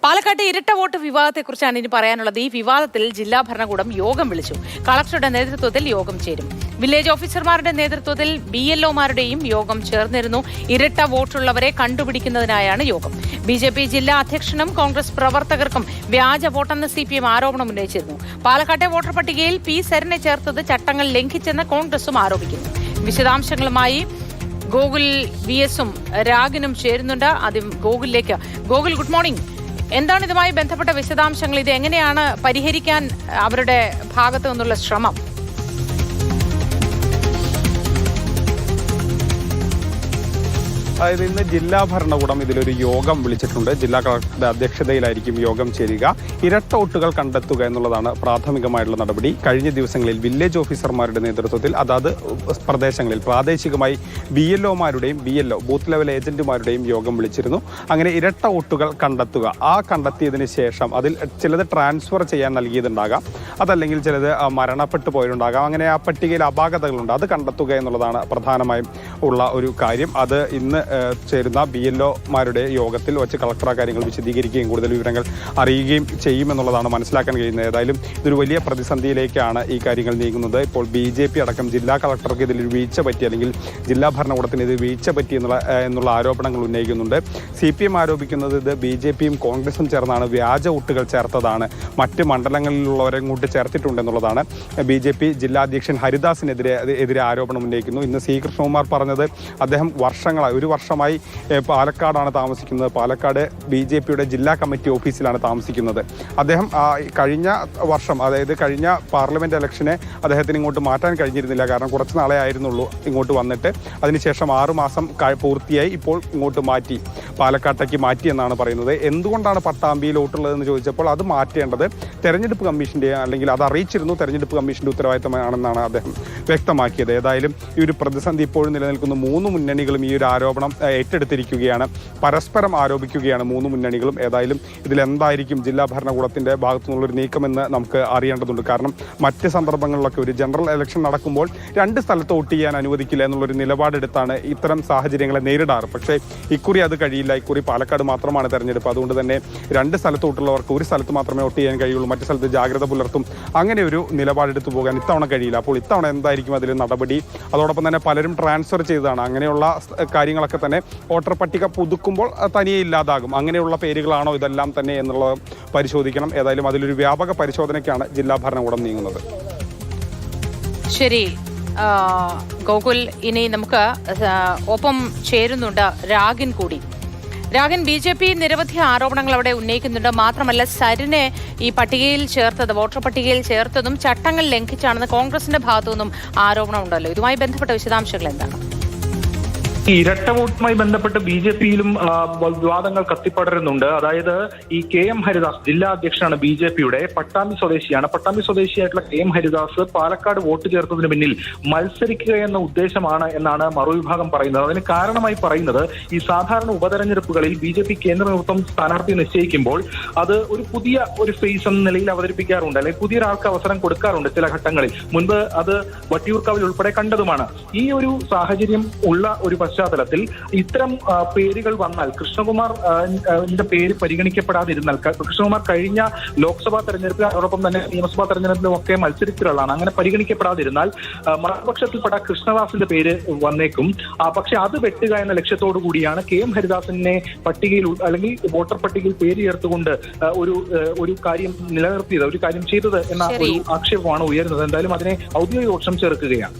പാലക്കാട്ടെ ഇരട്ട വോട്ട് വിവാദത്തെക്കുറിച്ചാണ് ഇനി പറയാനുള്ളത്. ഈ വിവാദത്തിൽ ജില്ലാ ഭരണകൂടം യോഗം വിളിച്ചു. കളക്ടറുടെ നേതൃത്വത്തിൽ യോഗം ചേരും. വില്ലേജ് ഓഫീസർമാരുടെ നേതൃത്വത്തിൽ BLOമാരുടെയും യോഗം ചേർന്നിരുന്നു. ഇരട്ട വോട്ടുള്ളവരെ കണ്ടുപിടിക്കുന്നതിനായാണ് യോഗം. BJP ജില്ലാ അധ്യക്ഷനും കോൺഗ്രസ് പ്രവർത്തകർക്കും വ്യാജ വോട്ടെന്ന് CPM ആരോപണം ഉന്നയിച്ചിരുന്നു. പാലക്കാട്ടെ വോട്ടർ പട്ടികയിൽ P. സരിനെ ചേർത്തത് ചട്ടങ്ങൾ ലംഘിച്ചെന്ന് കോൺഗ്രസും ആരോപിക്കുന്നു. വിശദാംശങ്ങളുമായി ഗോകുൽ VSും രാഗിനും ചേരുന്നുണ്ട്. ആദ്യം ഗോകുലിലേക്ക്. Gokul, good morning. എന്താണ് ഇതുമായി ബന്ധപ്പെട്ട വിശദാംശങ്ങൾ? ഇത് എങ്ങനെയാണ് പരിഹരിക്കാൻ അവരുടെ ഭാഗത്തു നിന്നുള്ള ശ്രമം? അതായത് ഇന്ന് ജില്ലാ ഭരണകൂടം ഇതിലൊരു യോഗം വിളിച്ചിട്ടുണ്ട്. ജില്ലാ കളക്ടറുടെ അധ്യക്ഷതയിലായിരിക്കും യോഗം ചേരുക. ഇരട്ട വോട്ടുകൾ കണ്ടെത്തുക എന്നുള്ളതാണ് പ്രാഥമികമായിട്ടുള്ള നടപടി. കഴിഞ്ഞ ദിവസങ്ങളിൽ വില്ലേജ് ഓഫീസർമാരുടെ നേതൃത്വത്തിൽ അതാത് പ്രദേശങ്ങളിൽ പ്രാദേശികമായി BLOമാരുടെയും ബൂത്ത് ലെവൽ ഏജന്റുമാരുടെയും യോഗം വിളിച്ചിരുന്നു. അങ്ങനെ ഇരട്ട വോട്ടുകൾ കണ്ടെത്തുക, കണ്ടെത്തിയതിന് ശേഷം അതിൽ ചിലത് ട്രാൻസ്ഫർ ചെയ്യാൻ നൽകിയതുണ്ടാകാം, അതല്ലെങ്കിൽ ചിലത് മരണപ്പെട്ടു പോയിട്ടുണ്ടാകാം. അങ്ങനെ ആ പട്ടികയിൽ അപാകതകളുണ്ട്, അത് കണ്ടെത്തുക എന്നുള്ളതാണ് പ്രധാനമായും ഉള്ള ഒരു കാര്യം. അത് ഇന്ന് ചേരുന്ന BLOമാരുടെ യോഗത്തിൽ വച്ച് കളക്ടർ കാര്യങ്ങൾ വിശദീകരിക്കുകയും കൂടുതൽ വിവരങ്ങൾ അറിയുകയും ചെയ്യുമെന്നുള്ളതാണ് മനസ്സിലാക്കാൻ കഴിയുന്നത്. ഏതായാലും ഇതൊരു വലിയ പ്രതിസന്ധിയിലേക്കാണ് ഈ കാര്യങ്ങൾ നീങ്ങുന്നത്. ഇപ്പോൾ BJP അടക്കം ജില്ലാ കളക്ടർക്ക് ഇതിലൊരു വീഴ്ച പറ്റി, അല്ലെങ്കിൽ ജില്ലാ ഭരണകൂടത്തിന് ഇത് വീഴ്ച പറ്റി എന്നുള്ള ആരോപണങ്ങൾ ഉന്നയിക്കുന്നുണ്ട്. CPM ആരോപിക്കുന്നത് ഇത് BJPയും കോൺഗ്രസും ചേർന്നാണ് വ്യാജ വോട്ടുകൾ ചേർത്തതാണ്, മറ്റ് മണ്ഡലങ്ങളിലുള്ളവരെ കൂട്ടി ചേർത്തിട്ടുണ്ടെന്നുള്ളതാണ്. BJP ജില്ലാ അധ്യക്ഷൻ ഹരിദാസിനെതിരെ ആരോപണം ഉന്നയിക്കുന്നു. ഇന്ന് C. കൃഷ്ണകുമാർ പറഞ്ഞത് അദ്ദേഹം ഒരു വർഷമായി പാലക്കാടാണ് താമസിക്കുന്നത്. പാലക്കാട് BJPയുടെ ജില്ലാ കമ്മിറ്റി ഓഫീസിലാണ് താമസിക്കുന്നത്. അദ്ദേഹം കഴിഞ്ഞ വർഷം, അതായത് കഴിഞ്ഞ പാർലമെന്റ് ഇലക്ഷനെ അദ്ദേഹത്തിന് ഇങ്ങോട്ട് മാറ്റാൻ കഴിഞ്ഞിരുന്നില്ല. കാരണം കുറച്ച് നാളെ ആയിരുന്നുള്ളൂ ഇങ്ങോട്ട് വന്നിട്ട്. അതിനുശേഷം 6 മാസം പൂർത്തിയായി ഇപ്പോൾ ഇങ്ങോട്ട് മാറ്റി, പാലക്കാട്ടേക്ക് മാറ്റി എന്നാണ് പറയുന്നത്. എന്തുകൊണ്ടാണ് പട്ടാമ്പിയിൽ വോട്ടുള്ളതെന്ന് ചോദിച്ചപ്പോൾ അത് മാറ്റേണ്ടത് തെരഞ്ഞെടുപ്പ് കമ്മീഷന്റെ, അല്ലെങ്കിൽ അത് അറിയിച്ചിരുന്നു, തെരഞ്ഞെടുപ്പ് കമ്മീഷന്റെ ഉത്തരവാദിത്തമാണെന്നാണ് അദ്ദേഹം വ്യക്തമാക്കിയത്. ഏതായാലും ഈ ഒരു പ്രതിസന്ധി ഇപ്പോഴും നിലനിൽക്കുന്ന 3 മുന്നണികളും ഈ ഒരു ആരോപണം ഏറ്റെടുത്തിരിക്കുകയാണ്. പരസ്പരം ആരോപിക്കുകയാണ് 3 മുന്നണികളും. ഏതായാലും ഇതിലെന്തായിരിക്കും ജില്ലാ ഭരണകൂടത്തിന്റെ ഭാഗത്തു നിന്നുള്ളൊരു നീക്കമെന്ന് നമുക്ക് അറിയേണ്ടതുണ്ട്. കാരണം മറ്റ് സന്ദർഭങ്ങളിലൊക്കെ ഒരു ജനറൽ ഇലക്ഷൻ നടക്കുമ്പോൾ 2 സ്ഥലത്ത് വോട്ട് ചെയ്യാൻ അനുവദിക്കില്ല എന്നുള്ളൊരു നിലപാടെടുത്താണ് ഇത്തരം സാഹചര്യങ്ങളെ നേരിടാറ്. പക്ഷേ ഇക്കുറി അത് കഴിയില്ല. ഇക്കുറി പാലക്കാട് മാത്രമാണ് തെരഞ്ഞെടുപ്പ്. അതുകൊണ്ട് തന്നെ 2 സ്ഥലത്ത് വോട്ടുള്ളവർക്ക് 1 സ്ഥലത്ത് മാത്രമേ വോട്ട് ചെയ്യാൻ കഴിയുള്ളൂ, മറ്റു സ്ഥലത്ത് ജാഗ്രത പുലർത്തും. അങ്ങനെ ഒരു നിലപാടെടുത്തു പോകാൻ ഇത്തവണ കഴിയില്ല. അപ്പോൾ ഇത്തവണ എന്തായിരിക്കും അതിൽ നടപടി? അതോടൊപ്പം തന്നെ പലരും ട്രാൻസ്ഫർ ചെയ്തതാണ്. അങ്ങനെയുള്ള കാര്യങ്ങളൊക്കെ തന്നെ വോട്ടർ പട്ടിക പുതുക്കുമ്പോൾ തനിയെ ഇല്ലാതാകും. അങ്ങനെയുള്ള പേരുകളാണോ ഇതെല്ലാം തന്നെ എന്നുള്ളത് പരിശോധിക്കണം. ഏതായാലും അതിലൊരു വ്യാപക പരിശോധനയ്ക്കാണ് ജില്ലാ ഭരണകൂടം നീങ്ങുന്നത്. ശരി ഗോകുൽ, ഇനി നമുക്ക് ഒപ്പം ചേരുന്നുണ്ട് രാഗിൻ കൂടി. രാഗിൻ, BJP നിരവധി ആരോപണങ്ങൾ അവിടെ ഉന്നയിക്കുന്നുണ്ട്. മാത്രമല്ല സരിനെ ഈ പട്ടികയിൽ ചേർത്തത്, വോട്ടർ പട്ടികയിൽ ചേർത്തതും ചട്ടങ്ങൾ ലംഘിച്ചാണെന്ന് കോൺഗ്രസിന്റെ ഭാഗത്തു നിന്നും ആരോപണം ഉണ്ടല്ലോ. ഇതുമായി ബന്ധപ്പെട്ട വിശദാംശങ്ങൾ എന്താണ്? ഈ ഇരട്ട വോട്ടുമായി ബന്ധപ്പെട്ട് BJPയിലും വിവാദങ്ങൾ കത്തിപ്പടരുന്നുണ്ട്. അതായത് ഈ KM ഹരിദാസ് ജില്ലാ അധ്യക്ഷനാണ് BJPയുടെ, പട്ടാമ്പി സ്വദേശിയാണ്. പട്ടാമ്പി സ്വദേശിയായിട്ടുള്ള KM ഹരിദാസ് പാലക്കാട് വോട്ട് ചേർത്തതിന് പിന്നിൽ മത്സരിക്കുക എന്ന ഉദ്ദേശമാണ് എന്നാണ് മറുവിഭാഗം പറയുന്നത്. അതിന് കാരണമായി പറയുന്നത് ഈ സാധാരണ ഉപതെരഞ്ഞെടുപ്പുകളിൽ BJP കേന്ദ്ര നേതൃത്വം സ്ഥാനാർത്ഥി നിശ്ചയിക്കുമ്പോൾ അത് ഒരു പുതിയ ഫേസ് എന്ന നിലയിൽ അവതരിപ്പിക്കാറുണ്ട്, അല്ലെങ്കിൽ പുതിയൊരാൾക്ക് അവസരം കൊടുക്കാറുണ്ട് ചില ഘട്ടങ്ങളിൽ. മുൻപ് അത് വട്ടിയൂർക്കാവിൽ ഉൾപ്പെടെ കണ്ടതുമാണ്. ഈ ഒരു സാഹചര്യം ഉള്ള ഒരു പശ്ചാത്തലത്തിൽ ഇത്തരം പേരുകൾ വന്നാൽ കൃഷ്ണകുമാറിന്റെ പേര് പരിഗണിക്കപ്പെടാതിരുന്നാൽ, കൃഷ്ണകുമാർ കഴിഞ്ഞ ലോക്സഭാ തെരഞ്ഞെടുപ്പിൽ അതോടൊപ്പം തന്നെ നിയമസഭാ തെരഞ്ഞെടുപ്പിലും ഒക്കെ മത്സരിച്ചിട്ടുള്ളതാണ്. അങ്ങനെ പരിഗണിക്കപ്പെടാതിരുന്നാൽ മറുപക്ഷത്തിൽപ്പെട്ട കൃഷ്ണദാസിന്റെ പേര് വന്നേക്കും. പക്ഷെ അത് വെട്ടുക എന്ന ലക്ഷ്യത്തോടു കൂടിയാണ് KM ഹരിദാസിനെ പട്ടികയിൽ, അല്ലെങ്കിൽ വോട്ടർ പട്ടികയിൽ പേര് ചേർത്തുകൊണ്ട് ഒരു കാര്യം നിലനിർത്തിയത്, ഒരു കാര്യം ചെയ്തത് എന്ന ഒരു ആക്ഷേപമാണ് ഉയരുന്നത്. എന്തായാലും അതിനെ ഔദ്യോഗിക പക്ഷം ചേർക്കുകയാണ്.